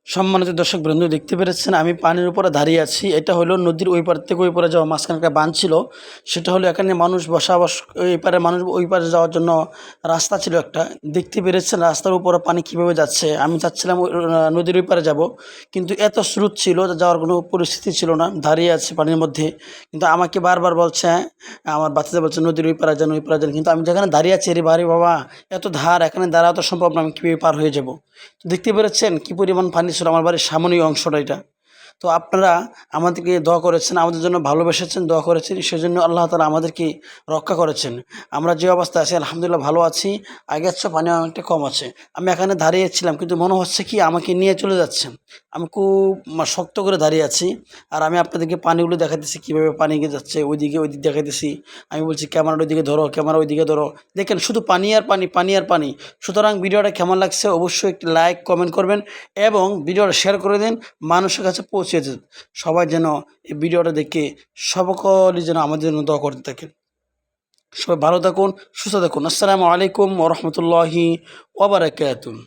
সম্মানিত দর্শক বৃন্দ, দেখতে পেরেছেন আমি পানির উপরে দাঁড়িয়ে আছি। এটা হলো নদীর ওই পার থেকে ওই পারে যাওয়া মাঝখানে একটা বাঁধ ছিল। সেটা হলো এখানে মানুষ বসবাস, এই পারে মানুষ ওই পারে যাওয়ার জন্য রাস্তা ছিল একটা। দেখতে পেরেছেন রাস্তার উপরে পানি কীভাবে যাচ্ছে। আমি চাচ্ছিলাম নদীর ওই পারে যাব, কিন্তু এত স্রোত ছিল যে যাওয়ার কোনো পরিস্থিতি ছিল না। দাঁড়িয়ে আছে পানির মধ্যে, কিন্তু আমাকে বারবার বলছে, আমার বাচ্চাদের বলছে নদীর ওই পারে যান, ওই পারে যান। কিন্তু আমি যেখানে দাঁড়িয়ে আছি, বাড়ি বাবা, এত ধার, এখানে দাঁড়াও তো সম্ভব না, আমি কীভাবে পার হয়ে যাব। তো দেখতে পেরেছেন কী পরিমাণ পানি ছিল আমার বাড়ির সামনেই অংশটা এটা। তো আপনারা আমাদেরকে দোয়া করেছেন, আমাদের জন্য ভালোবেসেছেন, দোয়া করেছেন, সেজন্য আল্লাহ তাআলা আমাদেরকে রক্ষা করেছেন। আমরা যে অবস্থায় আছি আলহামদুলিল্লাহ ভালো আছি। আগের চেয়ে পানি অনেকটা কম আছে। আমি এখানে দাঁড়িয়েছিলাম, কিন্তু মনে হচ্ছে কি আমাকে নিয়ে চলে যাচ্ছে। আমি খুব শক্ত করে দাঁড়িয়ে আছি। আর আমি আপনাদেরকে পানিগুলো দেখাইতেছি কীভাবে পানি এগিয়ে যাচ্ছে, ওইদিকে ওইদিক দেখাইতেছি। আমি বলছি ক্যামেরাটা ওইদিকে ধরো, ক্যামেরা ওইদিকে ধরো। দেখেন শুধু পানি আর পানি, পানি আর পানি। সুতরাং ভিডিওটা কেমন লাগছে অবশ্যই একটি লাইক কমেন্ট করবেন এবং ভিডিওটা শেয়ার করে দিন, মানুষের কাছে পৌঁছে দিন। সবাই যেন এই ভিডিওটা দেখে সকলেই যেন আমাদের জন্য দোয়া করতে থাকেন। সবাই ভালো থাকুন, সুস্থ থাকুন। আসসালামু আলাইকুম ওয়া রাহমাতুল্লাহি ওয়া বারাকাতুহু।